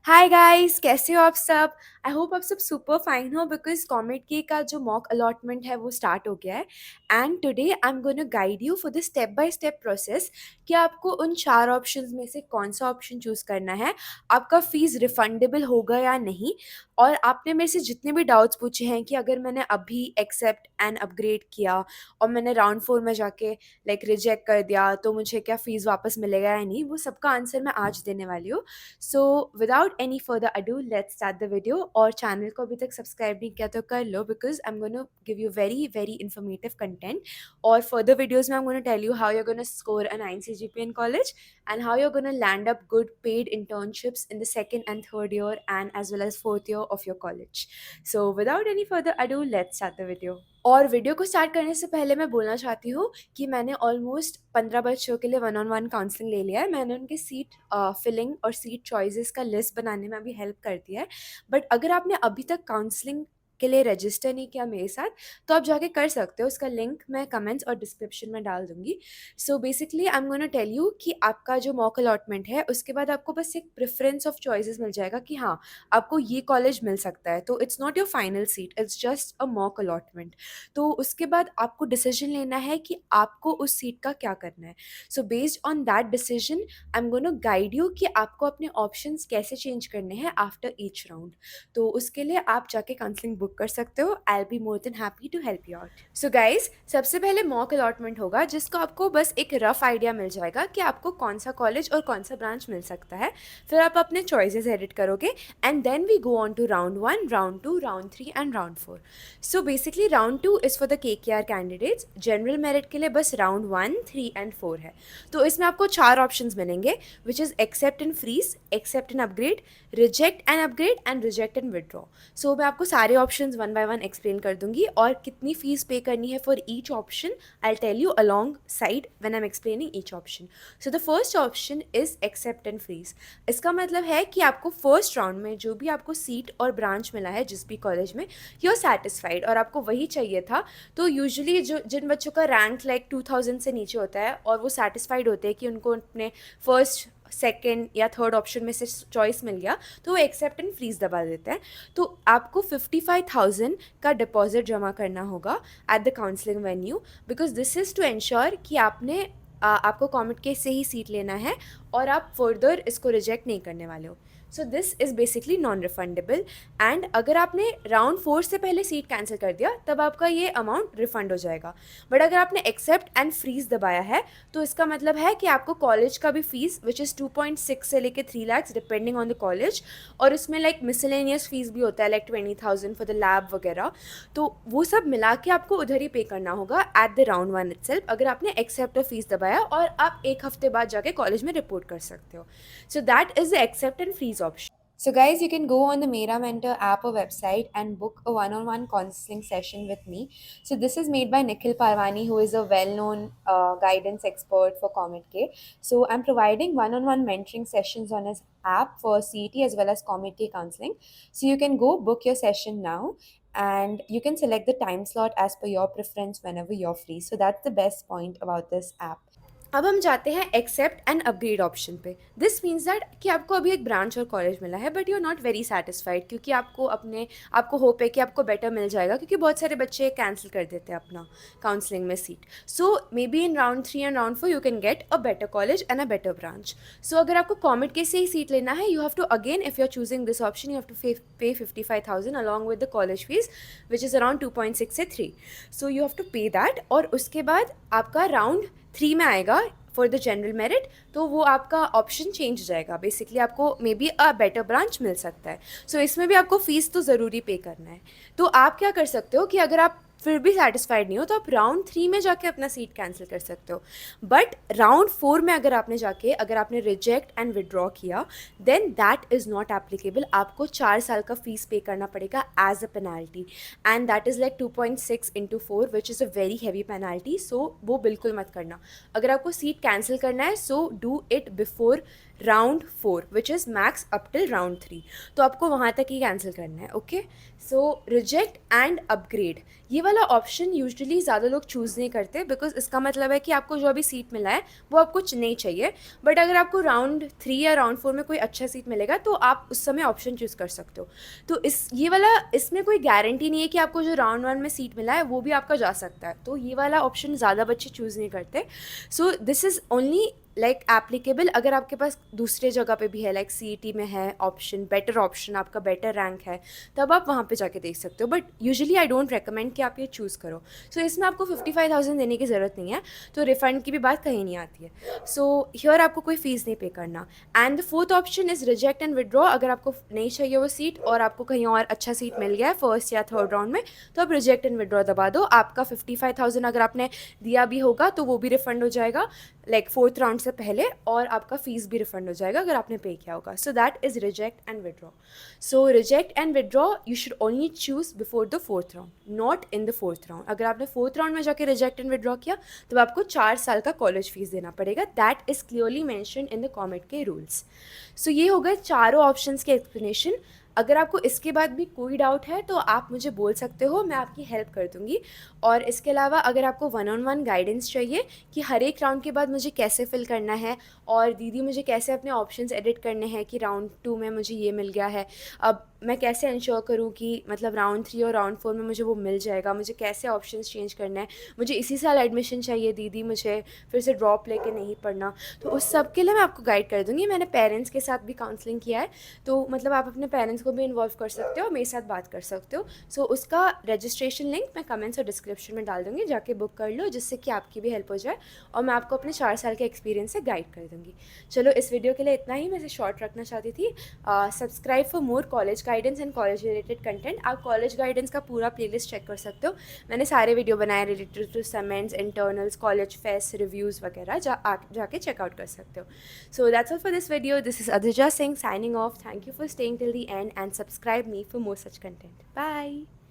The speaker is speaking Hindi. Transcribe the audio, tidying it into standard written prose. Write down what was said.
हाय गाइस, कैसे हो आप सब। आई होप आप सब सुपर फाइन हो बिकॉज कॉमेट के का जो मॉक अलॉटमेंट है वो स्टार्ट हो गया है। And today I am gonna guide you for the step by step process कि आपको उन चार ऑप्शंस में से कौन सा ऑप्शन चूज करना है, आपका फीस रिफंडेबल होगा या नहीं। और आपने मेरे से जितने भी डाउट्स पूछे हैं कि अगर मैंने अभी एक्सेप्ट एंड अपग्रेड किया और मैंने राउंड 4 में जाके रिजेक्ट कर दिया तो मुझे क्या फ़ीस वापस मिलेगा या नहीं, वो सबका आंसर मैं आज देने वाली हूँ। So without any further ado let's start the video. और चैनल को अभी तक सब्सक्राइब नहीं किया तो कर लो because I am gonna give you very very informative content. और फर्दर वीडियोज में I am gonna tell you how you gonna score a 9 CGPA in college and how you're going to land up good paid internships in the second and third year and as well as fourth year of your college. So without any further ado, let's start the video. और वीडियो को स्टार्ट करने से पहले मैं बोलना चाहती हूँ कि मैंने ऑलमोस्ट 15 बच्चों के लिए वन ऑन वन काउंसलिंग ले लिया है। मैंने उनकी सीट फिलिंग और सीट चॉइसेस का लिस्ट बनाने में भी हेल्प कर दिया है। बट अगर आपने अभी तक काउंसलिंग के लिए रजिस्टर नहीं किया मेरे साथ तो आप जाके कर सकते हो। उसका लिंक मैं कमेंट्स और डिस्क्रिप्शन में डाल दूंगी। So basically I am gonna tell you कि आपका जो मॉक अलॉटमेंट है उसके बाद आपको बस एक प्रेफरेंस ऑफ चॉइसेस मिल जाएगा कि हाँ, आपको ये कॉलेज मिल सकता है। तो it's not your final seat, it's just a mock allotment. तो उसके बाद आपको डिसीजन लेना है कि आपको उस सीट का क्या करना है। So based on that decision I am gonna guide you कि आपको अपने ऑप्शंस कैसे चेंज करने हैं आफ्टर ईच राउंड। तो उसके लिए आप जाके काउंसलिंग बुक कर सकते हो। I will be more than happy to help you out. So guys, सबसे पहले मॉक अलॉटमेंट होगा जिसको आपको बस एक रफ आइडिया मिल जाएगा कि आपको कौन सा कॉलेज और कौन सा ब्रांच मिल सकता है। फिर आप अपने चॉइसेस एडिट करोगे and then we go on to round 1, round 2, round 3 and round 4। So basically round 2 is for the KKR candidates. General merit के लिए बस राउंड 1, 3 एंड 4 है। तो इसमें आपको चार ऑप्शंस मिलेंगे which is accept and freeze, accept and upgrade, reject and upgrade and reject and withdraw. So मैं आपको सारे options one by one explain कर दूंगी और कितनी फीस पे करनी है for each option I tell you alongside when I am explaining each option. So the first option is accept and freeze. इसका मतलब है कि आपको फर्स्ट राउंड में जो भी आपको सीट और ब्रांच मिला है जिस भी कॉलेज में, यू आर सेटिस्फाइड और आपको वही चाहिए था। तो यूजुअली जो जिन बच्चों का रैंक 2000 से नीचे होता है और वो सेटिस्फाइड होते हैं कि उनको अपने फर्स्ट, सेकेंड या थर्ड ऑप्शन में से चॉइस मिल गया, तो वो एक्सेप्ट एंड फ्रीज दबा देते हैं। तो आपको 55,000 का डिपॉजिट जमा करना होगा at the counselling venue because this is to ensure कि आपको कॉमेट केस से ही सीट लेना है और आप फर्दर इसको रिजेक्ट नहीं करने वाले हो। So this is basically non refundable. And अगर आपने राउंड 4 से पहले सीट कैंसिल कर दिया तब आपका ये अमाउंट रिफंड हो जाएगा। बट अगर आपने एक्सेप्ट एंड फ्रीज दबाया है तो इसका मतलब है कि आपको कॉलेज का भी फीस विच इज़ 2.6 से लेके 3 lakhs depending on the college, और इसमें मिसलेनियस फीस भी होता है 20,000 फॉर द लैब वगैरह। तो वो सब मिला के आपको उधर ही पे करना होगा एट द राउंड 1 इटसेल्फ अगर आपने एक्सेप्ट और फीस दबाया, और आप एक हफ्ते बाद जाके कॉलेज में रिपोर्ट कर सकते हो। So that is the accept and freeze option. So guys, you can go on the Mera Mentor app or website and book a one-on-one counseling session with me. So this is made by Nikhil Parwani, who is a well-known guidance expert for Comet K. So I'm providing one-on-one mentoring sessions on his app for CET as well as Comet K counseling. So you can go book your session now and you can select the time slot as per your preference whenever you're free. So that's the best point about this app. अब हम जाते हैं एक्सेप्ट एंड अपग्रेड ऑप्शन पे। दिस मीन्स दैट कि आपको अभी एक ब्रांच और कॉलेज मिला है but you are not very satisfied क्योंकि आपको होप है कि आपको बेटर मिल जाएगा क्योंकि बहुत सारे बच्चे कैंसिल कर देते हैं अपना काउंसलिंग में seat. So maybe in round 3 and round 4 you can get a better college and a better branch. So अगर आपको कॉमेट के से ही सीट लेना है, you have to again, if you are choosing this option, you have to pay 55,000 along with the college fees which is around 2.6 से 3। So you have to pay that और उसके बाद आपका राउंड 3 में आएगा फॉर द जनरल मेरिट, तो वो आपका ऑप्शन चेंज हो जाएगा। बेसिकली आपको maybe a better branch मिल सकता है। सो इसमें भी आपको फीस तो ज़रूरी पे करना है। तो आप क्या कर सकते हो कि अगर आप फिर भी सेटिस्फाइड नहीं हो तो आप राउंड 3 में जाके अपना सीट कैंसिल कर सकते हो। बट राउंड 4 में अगर आपने रिजेक्ट एंड विड्रॉ किया then that is not applicable. आपको 4 साल का फीस पे करना पड़ेगा as a penalty and that is 2.6 into 4 which is a very heavy penalty. So वो बिल्कुल मत करना। अगर आपको सीट कैंसिल करना है so do it before round 4 which is max up till round 3। तो आपको वहाँ तक ही कैंसिल करना है। Okay, so reject and upgrade, ये वाला ऑप्शन यूजुअली ज़्यादा लोग चूज़ नहीं करते बिकॉज इसका मतलब है कि आपको जो अभी सीट मिला है वो आपको नहीं चाहिए। बट अगर आपको राउंड 3 या राउंड 4 में कोई अच्छा सीट मिलेगा तो आप उस समय ऑप्शन चूज़ कर सकते हो। तो ये वाला, इसमें कोई गारंटी नहीं है कि आपको जो राउंड 1 में सीट मिला है वो भी आपका जा सकता है। तो ये वाला ऑप्शन ज़्यादा बच्चे चूज़ नहीं करते। So this is only like applicable अगर आपके पास दूसरे जगह पे भी है, लाइक CET में है ऑप्शन, बेटर ऑप्शन, आपका बेटर रैंक है, तब आप वहाँ पे जाके देख सकते हो। But usually I don't recommend कि आप ये चूज़ करो। सो इसमें आपको 55,000 देने की ज़रूरत नहीं है, तो रिफ़ंड की भी बात कहीं नहीं आती है। सो हियर आपको कोई फ़ीस नहीं पे करना। And the fourth option is reject and withdraw. अगर आपको नहीं चाहिए वो सीट और आपको कहीं और अच्छा सीट मिल गया है फर्स्ट या थर्ड राउंड में, तो आप रिजेक्ट एंड विड्रॉ दबा दो। आपका 55,000 अगर आपने दिया भी होगा तो वो भी रिफ़ंड हो जाएगा लाइक फोर्थ राउंड से पहले, और आपका फीस भी रिफंड हो जाएगा अगर आपने पे किया होगा। सो that is reject and withdraw. So reject and withdraw you should only choose before the fourth round, not in the fourth round. अगर आपने फोर्थ राउंड में जाके रिजेक्ट एंड विड्रॉ किया तो आपको 4 साल का कॉलेज फीस देना पड़ेगा। That is clearly mention in the comet के रूल्स। सो ये हो गए चारों ऑप्शंस के एक्सप्लेनेशन। अगर आपको इसके बाद भी कोई डाउट है तो आप मुझे बोल सकते हो, मैं आपकी हेल्प कर दूँगी। और इसके अलावा अगर आपको 1-on-1 गाइडेंस चाहिए कि हर एक राउंड के बाद मुझे कैसे फिल करना है, और दीदी मुझे कैसे अपने ऑप्शंस एडिट करने हैं कि राउंड 2 में मुझे ये मिल गया है, अब मैं कैसे इंश्योर करूँ कि मतलब राउंड 3 और राउंड 4 में मुझे वो मिल जाएगा, मुझे कैसे ऑप्शंस चेंज करना है, मुझे इसी साल एडमिशन चाहिए दीदी, मुझे फिर से ड्रॉप लेके नहीं पढ़ना, तो उस सब के लिए मैं आपको गाइड कर दूँगी। मैंने पेरेंट्स के साथ भी काउंसलिंग किया है, तो मतलब आप अपने पेरेंट्स को भी इन्वॉल्व कर सकते हो और मेरे साथ बात कर सकते हो। सो उसका रजिस्ट्रेशन लिंक मैं कमेंट्स और डिस्क्रिप्शन में डाल दूँगी, जाके बुक कर लो, जिससे कि आपकी भी हेल्प हो जाए और मैं आपको अपने 4 साल के एक्सपीरियंस से गाइड कर दूँगी। चलो इस वीडियो के लिए इतना ही, मैं इसे शॉर्ट रखना चाहती थी। Subscribe for more college guidance and college related content. आप कॉलेज गाइडेंस का पूरा प्लेलिस्ट चेक कर सकते हो, मैंने सारे वीडियो बनाए रिलेटेड टू सेमेंट्स, इंटरनल्स, कॉलेज फेस्ट, रिव्यूज़ वगैरह, जाके चेकआउट कर सकते हो। So that's all for this video. This is Adhija Singh signing off. Thank you for staying till the end and subscribe me for more such content. Bye.